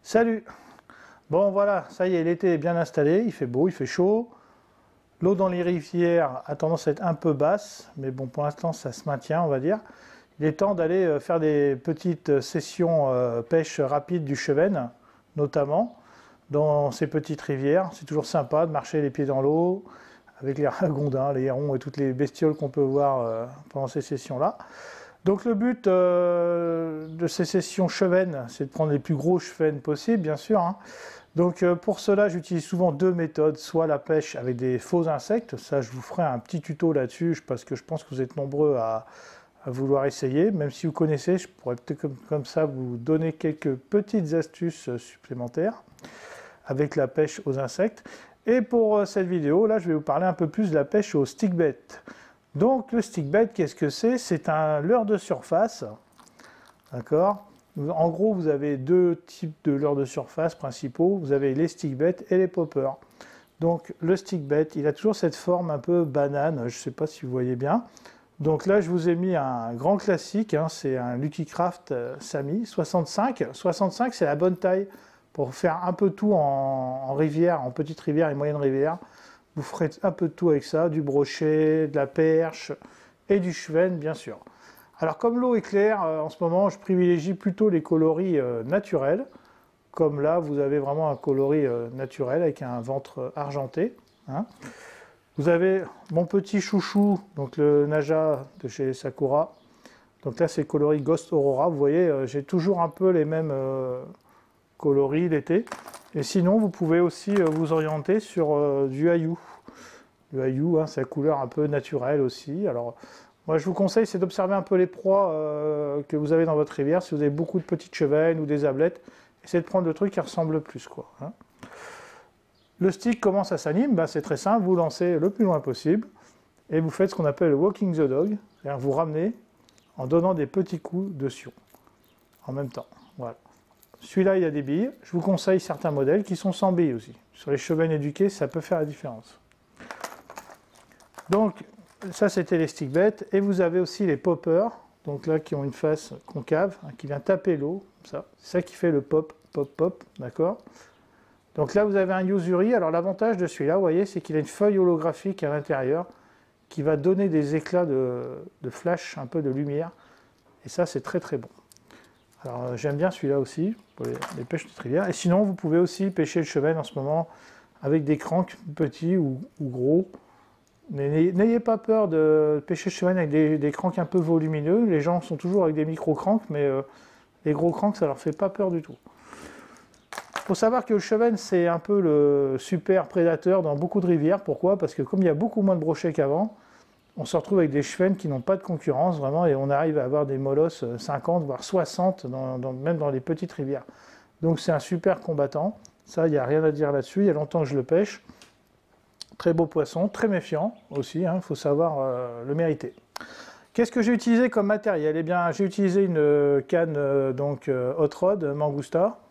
Salut! Bon voilà, ça y est, l'été est bien installé, il fait beau, il fait chaud. L'eau dans les rivières a tendance à être un peu basse, mais bon, pour l'instant ça se maintient, on va dire. Il est temps d'aller faire des petites sessions pêche rapide du Chevennes, notamment, dans ces petites rivières. C'est toujours sympa de marcher les pieds dans l'eau, avec les ragondins, les hérons et toutes les bestioles qu'on peut voir pendant ces sessions-là. Donc le but de ces sessions Chevennes, c'est de prendre les plus gros Chevennes possibles, bien sûr, hein. Donc pour cela, j'utilise souvent deux méthodes, soit la pêche avec des faux insectes, ça je vous ferai un petit tuto là-dessus, parce que je pense que vous êtes nombreux à vouloir essayer, même si vous connaissez, je pourrais peut-être comme ça vous donner quelques petites astuces supplémentaires avec la pêche aux insectes. Et pour cette vidéo, là je vais vous parler un peu plus de la pêche au stickbait. Donc le stickbait, qu'est-ce que c'est? C'est un leurre de surface, d'accord? En gros, vous avez deux types de leurres de surface principaux. Vous avez les stickbait et les poppers. Donc le stickbait, il a toujours cette forme un peu banane, je ne sais pas si vous voyez bien. Donc là, je vous ai mis un grand classique, hein, c'est un Lucky Craft Sammy 65. 65, c'est la bonne taille pour faire un peu tout en rivière, en petite rivière et moyenne rivière. Vous ferez un peu de tout avec ça, du brochet, de la perche et du chevenne, bien sûr. Alors comme l'eau est claire, en ce moment, je privilégie plutôt les coloris naturels. Comme là, vous avez vraiment un coloris naturel avec un ventre argenté, hein. Vous avez mon petit chouchou, donc le Naja de chez Sakura. Donc là, c'est coloris Ghost Aurora. Vous voyez, j'ai toujours un peu les mêmes coloris l'été. Et sinon, vous pouvez aussi vous orienter sur du Ayu. Le Ayu, hein, c'est la couleur un peu naturelle aussi. Alors, moi, je vous conseille, c'est d'observer un peu les proies que vous avez dans votre rivière. Si vous avez beaucoup de petites chevennes ou des ablettes, essayez de prendre le truc qui ressemble le plus, quoi, hein. Le stick, comment ça s'anime? Ben, c'est très simple, vous lancez le plus loin possible et vous faites ce qu'on appelle le walking the dog, c'est-à-dire vous ramenez en donnant des petits coups de sion en même temps. Voilà. Celui-là, il y a des billes. Je vous conseille certains modèles qui sont sans billes aussi. Sur les chevennes éduquées, ça peut faire la différence. Donc, ça, c'était les stickbait. Et vous avez aussi les poppers, donc là, qui ont une face concave, hein, qui vient taper l'eau, ça. C'est ça qui fait le pop, pop, pop, d'accord? Donc là, vous avez un Yuzuri. Alors l'avantage de celui-là, vous voyez, c'est qu'il a une feuille holographique à l'intérieur qui va donner des éclats de flash, un peu de lumière. Et ça, c'est très très bon. Alors j'aime bien celui-là aussi, pour les pêches de rivière. Et sinon, vous pouvez aussi pêcher le chevenne en ce moment avec des cranks petits ou gros. Mais n'ayez pas peur de pêcher le chevenne avec des cranks un peu volumineux. Les gens sont toujours avec des micro-cranks, mais les gros cranks, ça leur fait pas peur du tout. Il faut savoir que le chevenne, c'est un peu le super prédateur dans beaucoup de rivières. Pourquoi? Parce que comme il y a beaucoup moins de brochets qu'avant, on se retrouve avec des chevennes qui n'ont pas de concurrence, vraiment, et on arrive à avoir des molosses 50, voire 60, même dans les petites rivières. Donc c'est un super combattant. Ça, il n'y a rien à dire là-dessus. Il y a longtemps que je le pêche. Très beau poisson, très méfiant aussi, hein, faut savoir le mériter. Qu'est-ce que j'ai utilisé comme matériel? Eh bien, j'ai utilisé une canne Hot Rod Mangusta.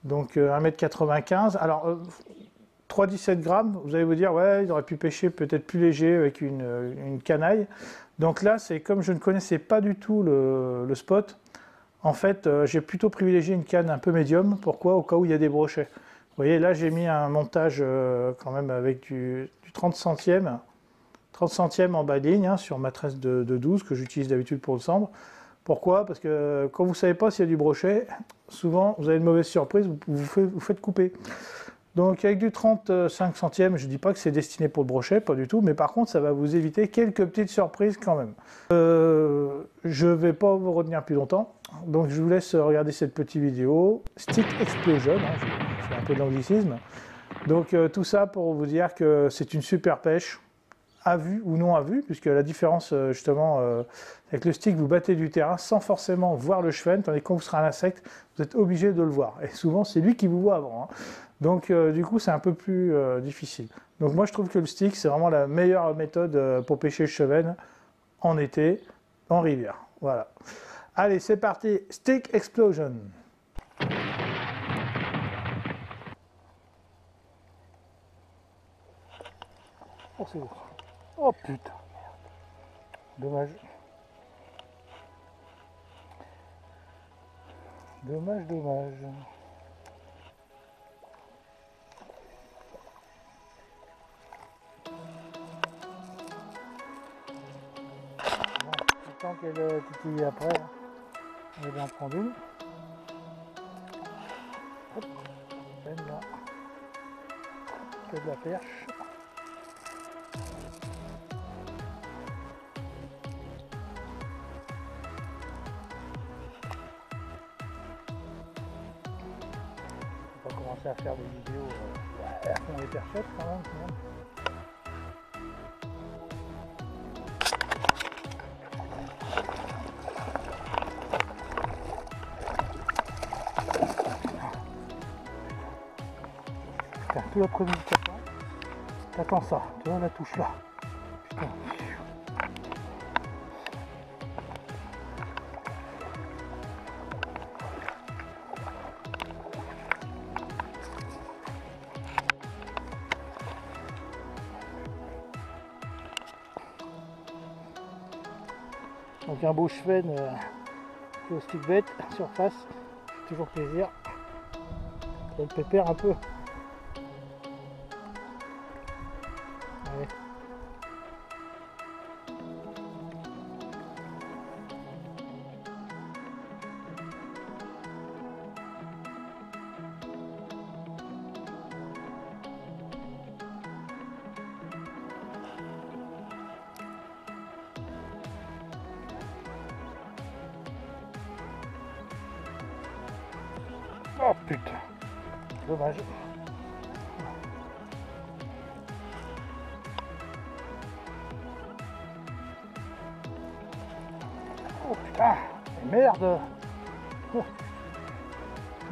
Donc 1,95 m. Alors 3,17 grammes, vous allez vous dire, ouais, il aurait pu pêcher peut-être plus léger avec une canaille. Donc là, c'est comme je ne connaissais pas du tout le spot, en fait, j'ai plutôt privilégié une canne un peu médium. Pourquoi? Au cas où il y a des brochets. Vous voyez, là, j'ai mis un montage quand même avec du 30 centièmes. 30 centièmes en bas de ligne, hein, sur ma tresse de 12 que j'utilise d'habitude pour le sambre. Pourquoi? Parce que quand vous ne savez pas s'il y a du brochet, souvent vous avez une mauvaise surprise, vous faites couper. Donc avec du 35 centièmes, je ne dis pas que c'est destiné pour le brochet, pas du tout, mais par contre ça va vous éviter quelques petites surprises quand même. Je ne vais pas vous retenir plus longtemps, donc je vous laisse regarder cette petite vidéo. Stick Explosion, hein, je fais un peu d'anglicisme. Donc tout ça pour vous dire que c'est une super pêche. À vue ou non à vue, puisque la différence justement avec le stick, vous battez du terrain sans forcément voir le chevenne, tandis que quand vous serez un insecte, vous êtes obligé de le voir. Et souvent, c'est lui qui vous voit avant, hein. Donc du coup, c'est un peu plus difficile. Donc moi, je trouve que le stick, c'est vraiment la meilleure méthode pour pêcher le chevenne en été, en rivière. Voilà. Allez, c'est parti, Stick Explosion. Oh, c'est lourd. Oh putain, merde. Dommage. Dommage, dommage. Bon, le temps qu'elle titille après, on va en prendre une. Hop, là, que de la perche. On va commencer à faire des vidéos à fond les perchettes quand même. Putain, tout l'après-midi t'attends ça, tu vois la touche là. Putain. Donc un beau chevenne au stick bait, surface, toujours plaisir. Elle pépère un peu. Allez. Oh putain, dommage. Oh putain, merde. Oh,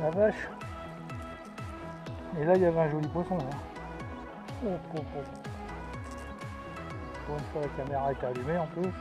la vache. Et là il y avait un joli poisson. Hein. Oh, oh, oh. Pour une fois la caméra est allumée en plus.